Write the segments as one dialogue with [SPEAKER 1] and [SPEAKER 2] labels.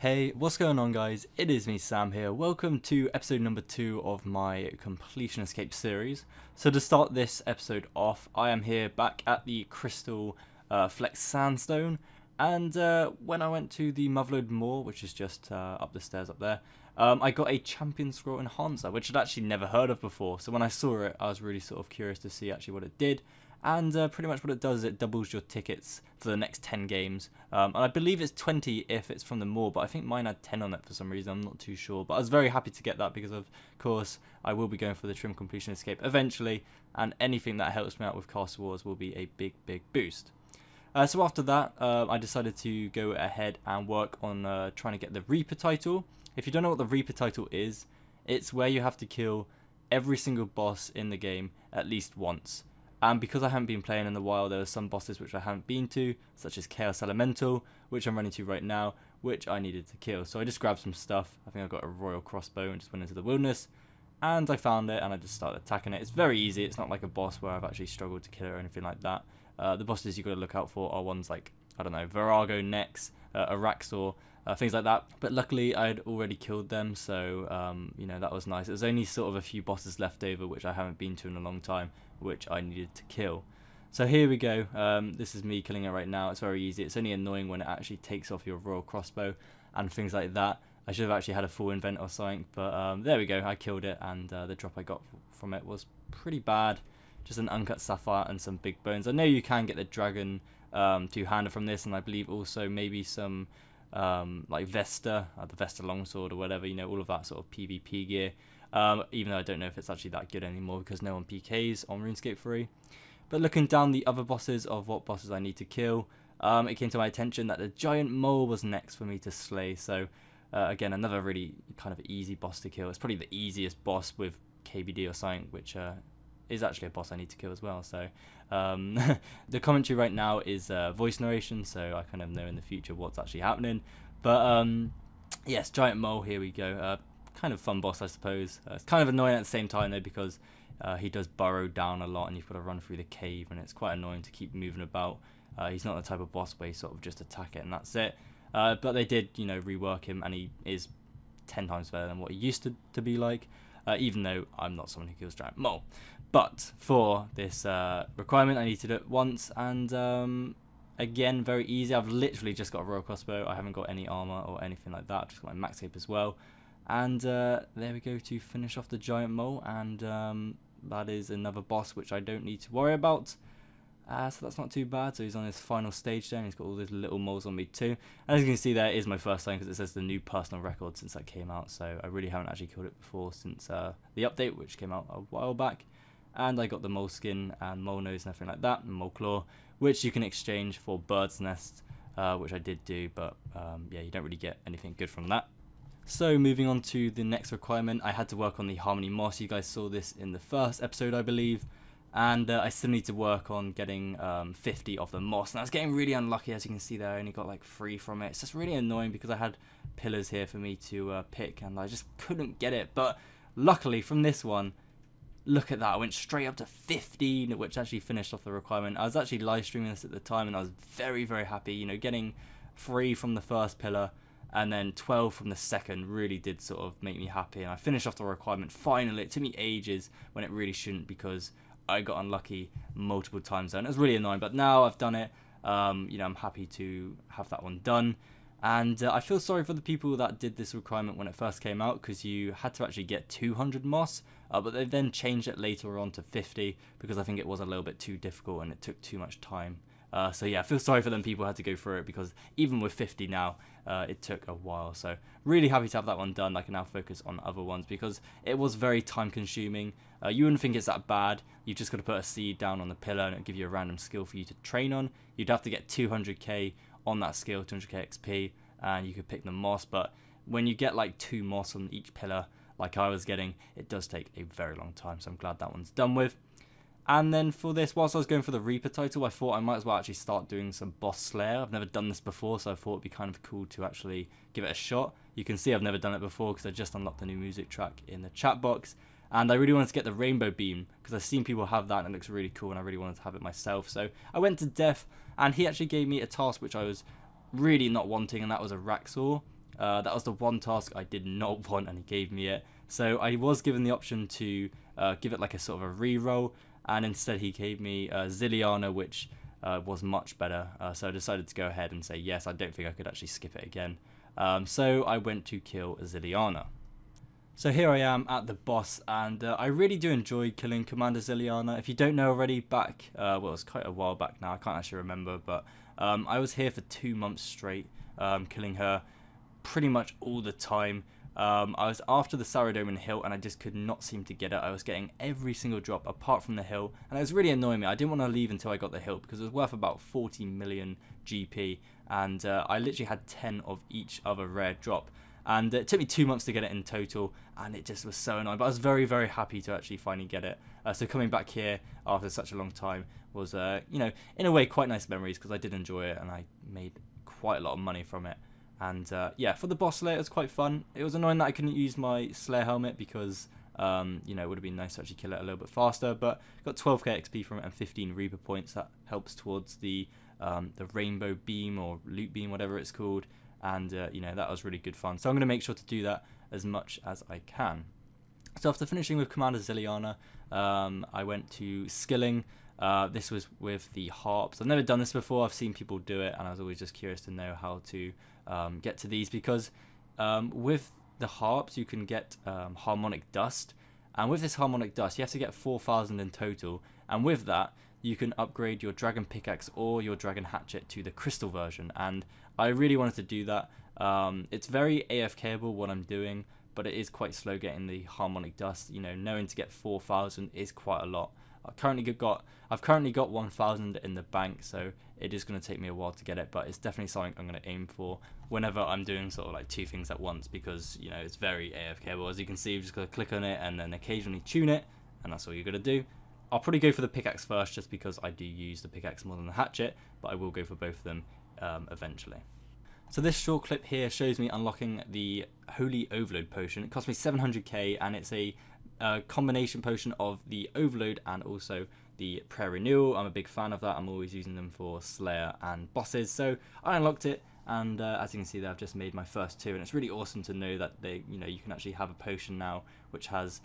[SPEAKER 1] Hey, what's going on guys? It is me Sam here. Welcome to episode number 2 of my Completionist Cape series. So to start this episode off, I am here back at the Crystal Flex Sandstone, and when I went to the Motherlode Moor, which is just up the stairs up there, I got a Champion Scroll Enhancer, which I'd actually never heard of before. So when I saw it, I was really sort of curious to see actually what it did. And pretty much what it does is it doubles your tickets for the next 10 games. And I believe it's 20 if it's from the Moor, but I think mine had 10 on it for some reason. I'm not too sure. But I was very happy to get that because, of course, I will be going for the Trim Completionist Cape eventually. And anything that helps me out with Castle Wars will be a big, big boost. So after that, I decided to go ahead and work on trying to get the Reaper title. If you don't know what the Reaper title is, it's where you have to kill every single boss in the game at least once. And because I haven't been playing in a while, there are some bosses which I haven't been to, such as Chaos Elemental, which I'm running to right now, which I needed to kill. So I just grabbed some stuff. I think I got a Royal Crossbow and just went into the wilderness. And I found it and I just started attacking it. It's very easy. It's not like a boss where I've actually struggled to kill it or anything like that. The bosses you've got to look out for are ones like, I don't know, Virago Nex, Araxor, things like that. But luckily I had already killed them, so you know, that was nice. There's only sort of a few bosses left over which I haven't been to in a long time, which I needed to kill. So here we go. This is me killing it right now. It's very easy. It's only annoying when it actually takes off your Royal Crossbow and things like that. I should have actually had a full invent or something, but there we go. I killed it, and the drop I got from it was pretty bad. Just an uncut sapphire and some big bones. I know you can get the dragon two-hander from this, and I believe also maybe some like Vesta, the Vesta longsword or whatever, you know, all of that sort of PvP gear. Even though I don't know if it's actually that good anymore because no one PKs on RuneScape 3. But looking down the other bosses of what bosses I need to kill, it came to my attention that the giant mole was next for me to slay. So again, another really kind of easy boss to kill. It's probably the easiest boss with KBD or something, which is actually a boss I need to kill as well. So the commentary right now is voice narration, so I kind of know in the future what's actually happening. But yes, giant mole, here we go. Kind of fun boss, I suppose. It's kind of annoying at the same time though, because he does burrow down a lot and you've got to run through the cave, and it's quite annoying to keep moving about. He's not the type of boss where you sort of just attack it and that's it. But they did, you know, rework him, and he is 10 times better than what he used to be like, even though I'm not someone who kills giant mole. But for this requirement, I need to do it once, and again, very easy. I've literally just got a Royal Crossbow. I haven't got any armor or anything like that. I've just got my max cape as well. And there we go to finish off the giant mole, and that is another boss which I don't need to worry about. So that's not too bad. So he's on his final stage there, and he's got all these little moles on me too. And as you can see, there is my first time because it says the new personal record since that came out. So I really haven't actually killed it before since the update, which came out a while back. And I got the mole skin and mole nose and everything like that, and mole claw, which you can exchange for bird's nest, which I did do, but yeah, you don't really get anything good from that. So moving on to the next requirement, I had to work on the Harmony Moss. You guys saw this in the first episode, I believe, and I still need to work on getting 50 of the moss. And I was getting really unlucky, as you can see there. I only got like 3 from it. It's just really annoying because I had pillars here for me to pick, and I just couldn't get it. But luckily from this one, look at that, I went straight up to 15, which actually finished off the requirement. I was actually live streaming this at the time, and I was very, very happy. You know, getting 3 from the first pillar and then 12 from the second really did sort of make me happy, and I finished off the requirement finally. It took me ages when it really shouldn't, because I got unlucky multiple times, and it was really annoying. But now I've done it, you know, I'm happy to have that one done. And I feel sorry for the people that did this requirement when it first came out, because you had to actually get 200 moss, but they then changed it later on to 50 because I think it was a little bit too difficult and it took too much time. So yeah, I feel sorry for them people who had to go through it, because even with 50 now, it took a while. So really happy to have that one done. I can now focus on other ones because it was very time consuming. You wouldn't think it's that bad. You've just got to put a seed down on the pillar and it'll give you a random skill for you to train on. You'd have to get 200k on that skill, 200k XP, and you could pick the moss. But when you get like 2 moss on each pillar like I was getting, it does take a very long time. So I'm glad that one's done with. And then for this, whilst I was going for the Reaper title, I thought I might as well actually start doing some boss slayer. I've never done this before, so I thought it'd be kind of cool to actually give it a shot. You can see I've never done it before because I just unlocked the new music track in the chat box. And I really wanted to get the rainbow beam because I've seen people have that and it looks really cool, and I really wanted to have it myself. So I went to Def, and he actually gave me a task which I was really not wanting, and that was a Raxor. That was the one task I did not want, and he gave me it. So I was given the option to give it like a sort of a re-roll, and instead he gave me Ziliana, which was much better. So I decided to go ahead and say yes. I don't think I could actually skip it again. So I went to kill Ziliana. So here I am at the boss, and I really do enjoy killing Commander Ziliana. If you don't know already, back, well, it was quite a while back now, I can't actually remember, but I was here for 2 months straight, killing her pretty much all the time. I was after the Saradomin hill, and I just could not seem to get it. I was getting every single drop apart from the hill, and it was really annoying me. I didn't want to leave until I got the hill, because it was worth about 40 million GP, and I literally had 10 of each other rare drop. And it took me 2 months to get it in total, and it just was so annoying. But I was very, very happy to actually finally get it. So coming back here after such a long time was, you know, in a way quite nice memories, because I did enjoy it and I made quite a lot of money from it. And yeah, for the boss slayer, it was quite fun. It was annoying that I couldn't use my slayer helmet because, you know, it would have been nice to actually kill it a little bit faster. But got 12k XP from it and 15 Reaper points. That helps towards the rainbow beam or loot beam, whatever it's called. And you know, that was really good fun. So I'm going to make sure to do that as much as I can. So after finishing with Commander Ziliana, I went to skilling. This was with the harps. I've never done this before. I've seen people do it, and I was always just curious to know how to get to these, because with the harps you can get harmonic dust, and with this harmonic dust you have to get 4,000 in total, and with that you can upgrade your dragon pickaxe or your dragon hatchet to the crystal version, and I really wanted to do that. It's very AFKable what I'm doing, but it is quite slow getting the harmonic dust. You know, knowing to get 4,000 is quite a lot. I've currently got 1,000 in the bank, so it is going to take me a while to get it, but it's definitely something I'm going to aim for whenever I'm doing sort of like 2 things at once, because, you know, it's very AFKable. As you can see, you've just got to click on it and then occasionally tune it, and that's all you're going to do. I'll probably go for the pickaxe first, just because I do use the pickaxe more than the hatchet, but I will go for both of them eventually. So this short clip here shows me unlocking the Holy Overload potion. It cost me 700k, and it's a combination potion of the Overload and also the Prayer Renewal. I'm a big fan of that. I'm always using them for Slayer and bosses. So I unlocked it, and as you can see there, I've just made my first 2, and it's really awesome to know that you can actually have a potion now which has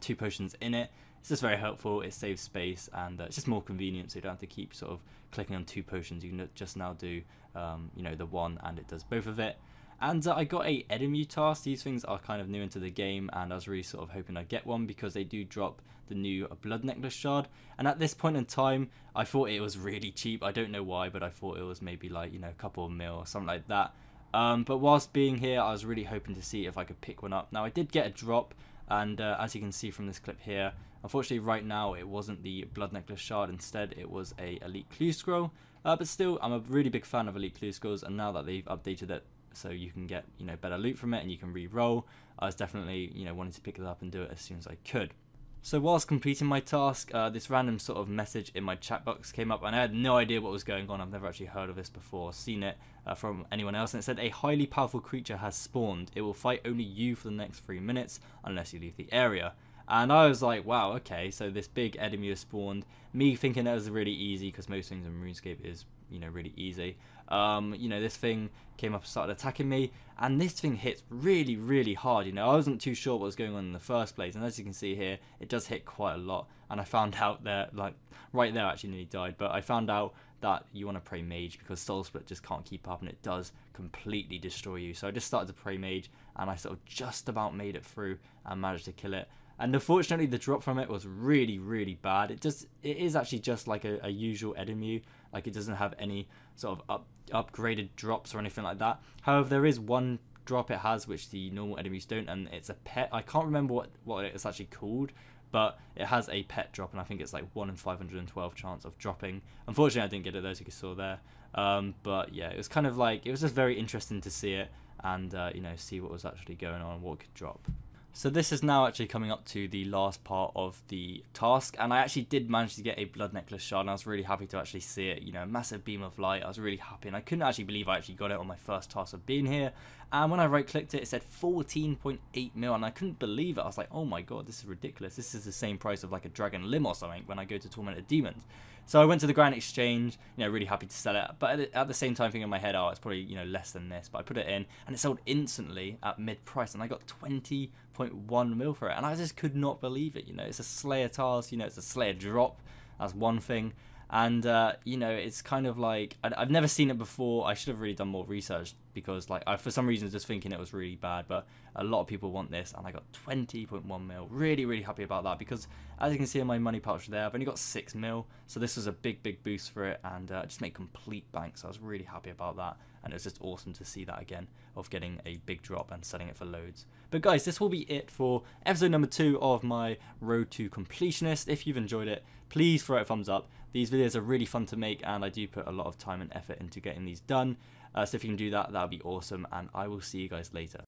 [SPEAKER 1] 2 potions in it. It's just very helpful. It saves space, and it's just more convenient, so you don't have to keep sort of clicking on 2 potions. You can just now do the one, and it does both of it. And I got a Edemu task. These things are kind of new into the game, and I was really sort of hoping I'd get one, because they do drop the new blood necklace shard. And at this point in time, I thought it was really cheap. I don't know why, but I thought it was maybe like, you know, a couple of mil or something like that. But whilst being here, I was really hoping to see if I could pick one up. Now I did get a drop, and as you can see from this clip here, unfortunately right now it wasn't the blood necklace shard. Instead it was a elite clue scroll. But still, I'm a really big fan of elite clue scrolls, and now that they've updated it so you can get, you know, better loot from it and you can re-roll, I was definitely, you know, wanting to pick it up and do it as soon as I could. So whilst completing my task, this random sort of message in my chat box came up, and I had no idea what was going on. I've never actually heard of this before, seen it from anyone else, and it said a highly powerful creature has spawned. It will fight only you for the next 3 minutes unless you leave the area. And I was like, wow, okay, so this big Edemu has spawned. Me thinking that was really easy, because most things in RuneScape is, you know, really easy. You know, this thing came up and started attacking me, and this thing hits really, really hard. You know, I wasn't too sure what was going on in the first place, and as you can see here, it does hit quite a lot. And I found out there, like, right there, I actually nearly died, but I found out that you want to pray mage, because Soul Split just can't keep up, and it does completely destroy you. So I just started to pray mage, and I sort of just about made it through and managed to kill it. And unfortunately, the drop from it was really, really bad. It is actually just like a usual Edemu. Like, it doesn't have any sort of upgraded drops or anything like that. However, there is one drop it has which the normal Edemus don't, and it's a pet. I can't remember what it's actually called, but it has a pet drop, and I think it's like 1 in 512 chance of dropping. Unfortunately, I didn't get it, as you saw there. But yeah, it was kind of like, it was just very interesting to see it, and you know, see what was actually going on and what could drop. So this is now actually coming up to the last part of the task, and I actually did manage to get a blood necklace shard, and I was really happy to actually see it. You know, a massive beam of light. I was really happy, and I couldn't actually believe I actually got it on my first task of being here. And when I right clicked it, it said 14.8 mil, and I couldn't believe it. I was like, oh my god, this is ridiculous. This is the same price of like a dragon limb or something when I go to Tormented Demons. So I went to the Grand Exchange, you know, really happy to sell it, but at the same time thinking in my head, oh, it's probably, you know, less than this, but I put it in and it sold instantly at mid price and I got 20.1 mil for it, and I just could not believe it. You know, it's a Slayer task, you know, it's a Slayer drop, that's one thing. And, you know, it's kind of like, I've never seen it before. I should have really done more research because, like, I, for some reason, just thinking it was really bad. But a lot of people want this, and I got 20.1 mil. Really, really happy about that because, as you can see in my money pouch there, I've only got 6 mil. So this was a big, big boost for it, and just made complete bank. So I was really happy about that. And it was just awesome to see that again, of getting a big drop and selling it for loads. But guys, this will be it for episode number 2 of my Road to Completionist. If you've enjoyed it, please throw it a thumbs up. These videos are really fun to make, and I do put a lot of time and effort into getting these done. So if you can do that, that would be awesome, and I will see you guys later.